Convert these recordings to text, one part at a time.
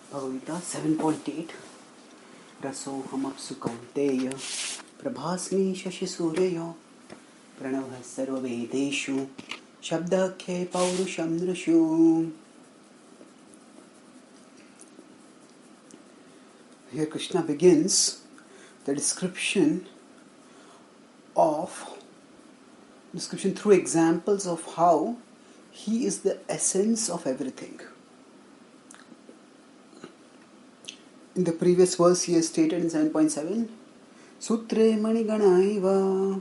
Bhagavad 7.8 Rasohamapsu Kaunteya Prabhasmi Shashisuryo Pranavah Sarvavedeshu Shabdakhe Paurusham Nrishu. Here Krishna begins the description through examples of how he is the essence of everything. In the previous verse he has stated in 7.7 Sutre Maniganaiva,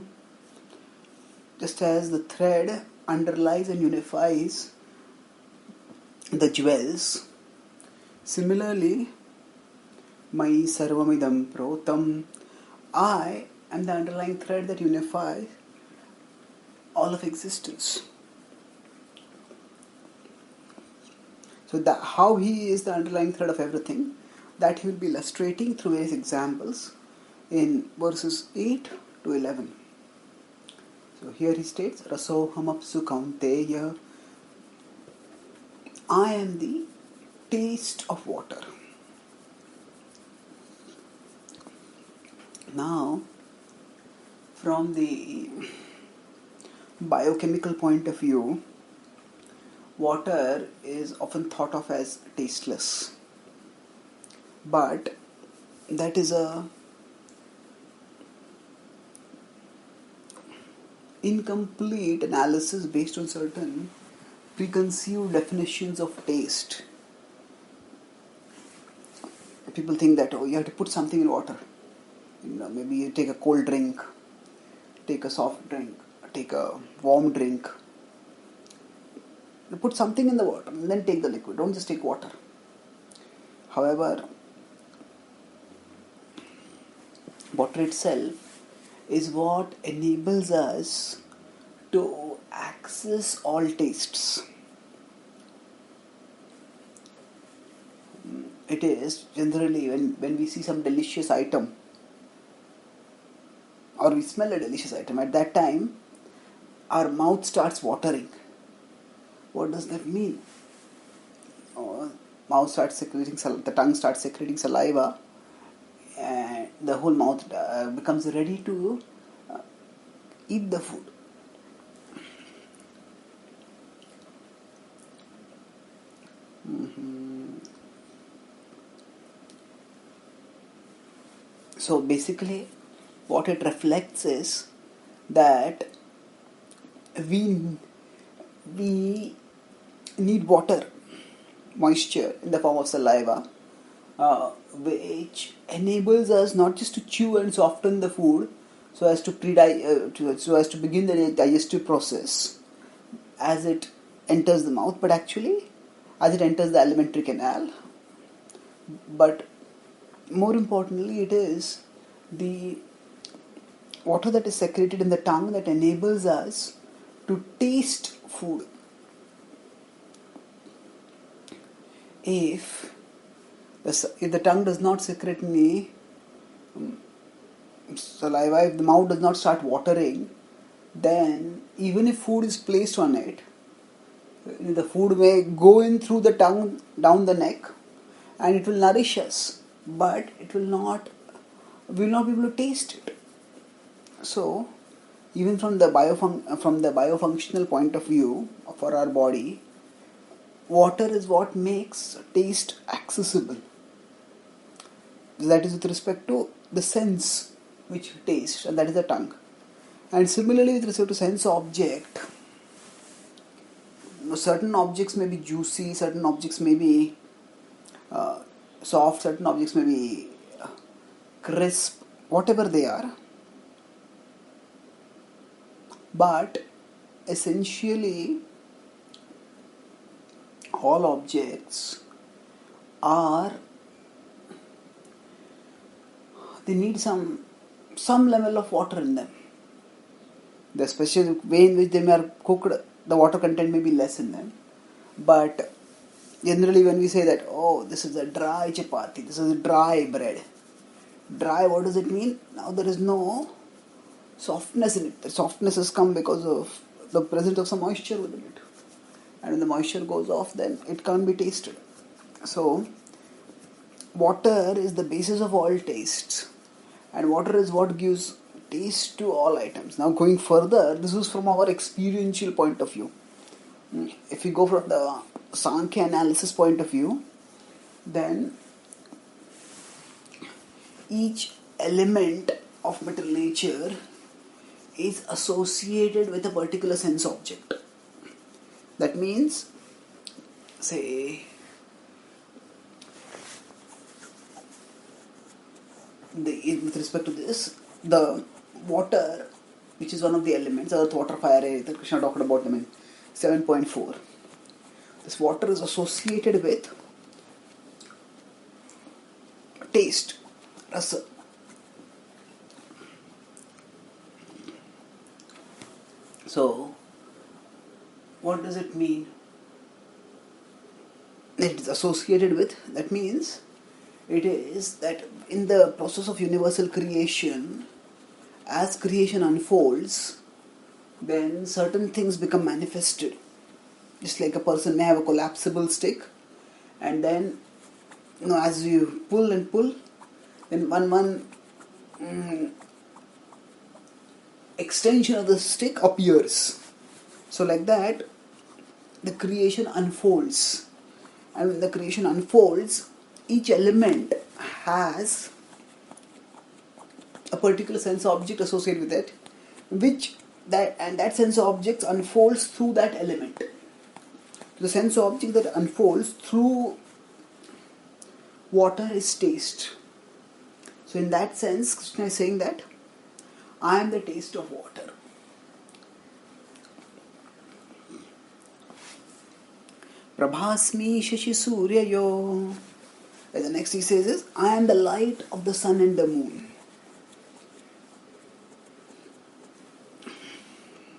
just as the thread underlies and unifies the jewels, similarly Mai Sarvamidam Protam, I am the underlying thread that unifies all of existence. So that how he is the underlying thread of everything, that he will be illustrating through various examples in verses 8 to 11. So here he states, Rasohamapsu Kaunteya, I am the taste of water. Now, from the biochemical point of view, water is often thought of as tasteless. But that is a incomplete analysis based on certain preconceived definitions of taste. People think that, you have to put something in water. Maybe you take a cold drink, take a soft drink, take a warm drink. You put something in the water and then take the liquid. Don't just take water. However, water itself is what enables us to access all tastes. It is generally when we see some delicious item or we smell a delicious item, at that time our mouth starts watering. What does that mean? Mouth starts secreting, the tongue starts secreting saliva, and the whole mouth becomes ready to eat the food. So basically, what it reflects is that we need water, moisture in the form of saliva, which enables us not just to chew and soften the food so as to begin the digestive process as it enters the mouth, but actually as it enters the alimentary canal. But more importantly, it is the water that is secreted in the tongue that enables us to taste food. If the tongue does not secrete any saliva, if the mouth does not start watering, then even if food is placed on it, the food may go in through the tongue down the neck and it will nourish us, but we will not be able to taste it. So, even from the biofunctional point of view for our body, water is what makes taste accessible. That is with respect to the sense which we taste, and that is the tongue. And similarly with respect to sense object, certain objects may be juicy, certain objects may be soft, certain objects may be crisp, whatever they are. But essentially, all objects they need some level of water in them. The special way in which they are cooked, the water content may be less in them. But generally when we say that, this is a dry chapati, this is a dry bread. Dry, what does it mean? Now there is no softness in it. The softness has come because of the presence of some moisture within it. And when the moisture goes off, then it can't be tasted. So, water is the basis of all tastes, and water is what gives taste to all items. Now, going further, this is from our experiential point of view. If we go from the Sankhya analysis point of view, then each element of material nature is associated with a particular sense object. That means, say, with respect to this, the water, which is one of the elements, earth, water, fire, air, Krishna talked about them in 7.4. This water is associated with taste, rasa. So, what does it mean? It is associated with, that means it is that in the process of universal creation, as creation unfolds, then certain things become manifested. Just like a person may have a collapsible stick, and then, as you pull and pull, then one extension of the stick appears. So like that, the creation unfolds. And when the creation unfolds, each element has a particular sense object associated with it, and that sense object unfolds through that element. The sense object that unfolds through water is taste. So in that sense, Krishna is saying that I am the taste of water. Prabhasmi Shashi Suryayo. And the next he says is, I am the light of the sun and the moon.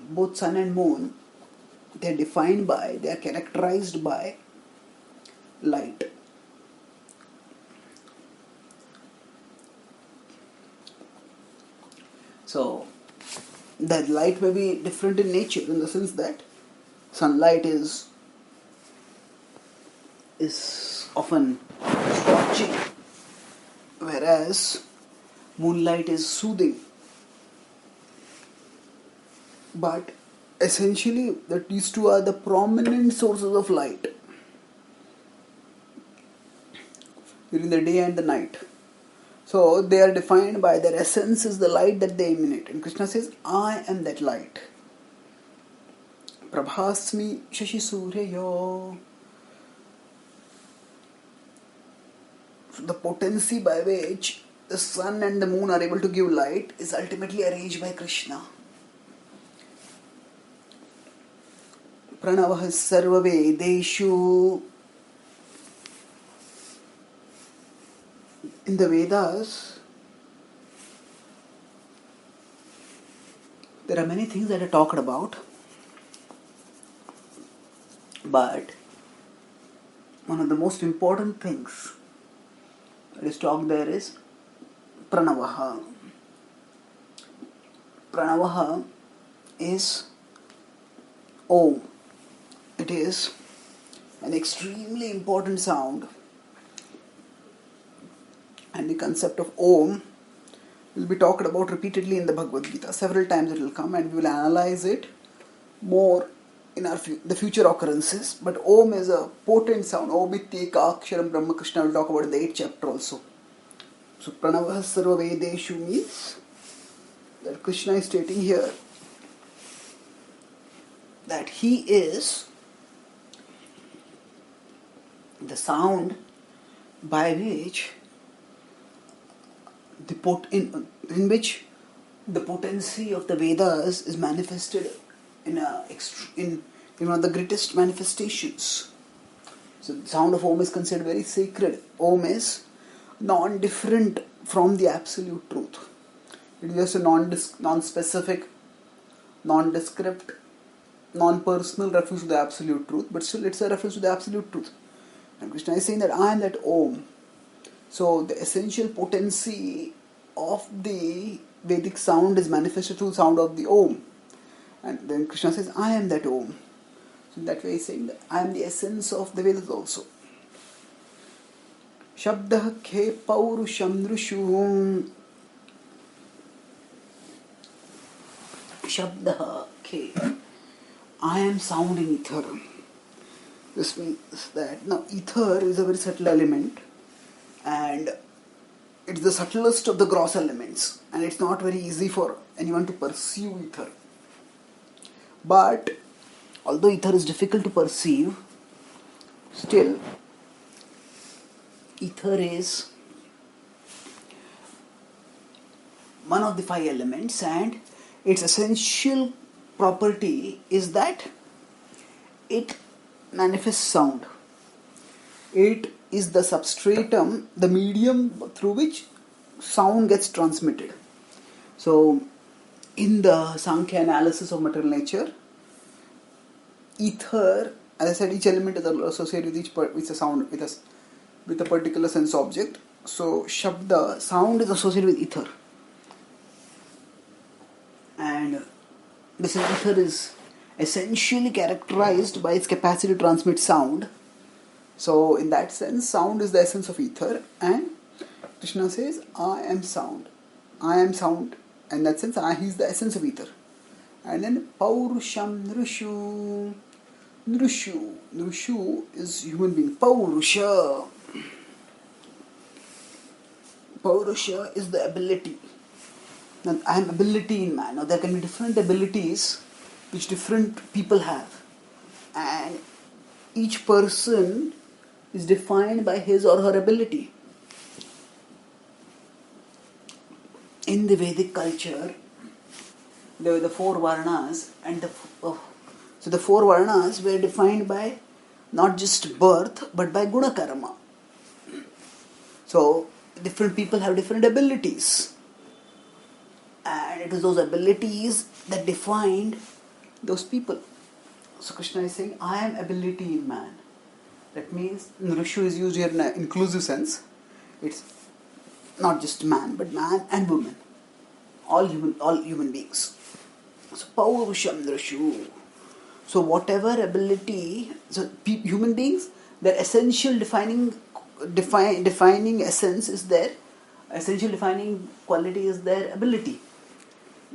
Both sun and moon, they are characterized by light. So, that light may be different in nature, in the sense that sunlight is often scorching, whereas moonlight is soothing. But essentially, these two are the prominent sources of light during the day and the night. So they are defined by their essence is the light that they emanate. And Krishna says, I am that light. Prabhasmi Shashi Suryayo. The potency by which the sun and the moon are able to give light is ultimately arranged by Krishna. Pranavah sarva vedeshu. In the Vedas, there are many things that are talked about, but one of the most important things that is talked there is Pranavaha. Pranavaha is Om. It is an extremely important sound, and the concept of Om will be talked about repeatedly in the Bhagavad Gita. Several times it will come, and we will analyze it more in the future occurrences. But Om is a potent sound. Om ityeka aksharam Brahma. Krishna will talk about in the 8th chapter also. So Pranavah sarva vedeshu means that Krishna is stating here that he is the sound by which in which the potency of the Vedas is manifested in one of the greatest manifestations. So the sound of Om is considered very sacred. Om is non-different from the absolute truth. It is just a non-specific, non-descript, non-personal reference to the absolute truth, but still it's a reference to the absolute truth. And Krishna is saying that I am that Om. So the essential potency of the Vedic sound is manifested through the sound of the Om. And then Krishna says, I am that Om. So in that way he's saying that I am the essence of the Vedas also. Shabdah ke paurusham nrushu. Shabdah ke. I am sound in ether. This means that now ether is a very subtle element, and it's the subtlest of the gross elements, and it's not very easy for anyone to perceive ether. But although ether is difficult to perceive, still ether is one of the five elements, and its essential property is that it manifests sound. It is the substratum, the medium through which sound gets transmitted. So, in the Sankhya analysis of material nature, ether, as I said, each element is associated with a sound, with a particular sense object. So, Shabda, sound is associated with ether. And this ether is essentially characterized by its capacity to transmit sound. So, in that sense, sound is the essence of ether, and Krishna says, I am sound. I am sound. In that sense, he is the essence of ether. And then, Paurusham Nrushu. Nrushu is human being. Paurusha is the ability. Now, I am ability in man. Now, there can be different abilities which different people have. And each person is defined by his or her ability. In the Vedic culture, there were the four varnas, and so the four varnas were defined by not just birth but by guna karma. So different people have different abilities, and it is those abilities that defined those people. So Krishna is saying, I am ability in man. That means Nrushu is used here in an inclusive sense. It's not just man, but man and woman. All human beings. So Paurusham Nrushu. So whatever ability, so human beings, their essential defining essence is their essential defining quality is their ability.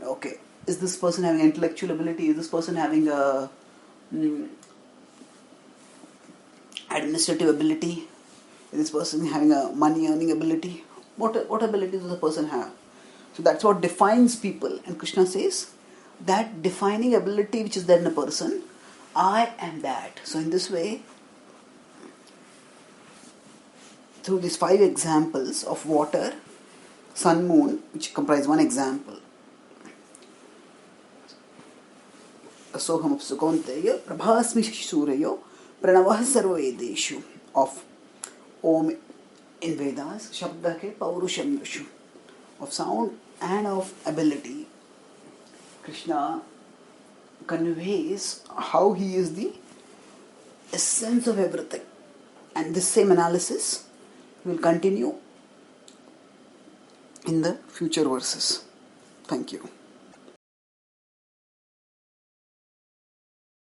Okay, is this person having intellectual ability? Is this person having a administrative ability? Is this person having a money earning ability? What abilities does the person have? So that's what defines people. And Krishna says that defining ability which is there in a person, I am that. So in this way, through these five examples of water, sun, moon, which comprise one example, Asoham Sukonteya, Prabhasmi Shishurayo, Pranavah Sarvedeshu of Om in Vedas, Shabdake Paurusham Nrushu, of sound and of ability. Krishna conveys how he is the essence of everything. And this same analysis will continue in the future verses. Thank you.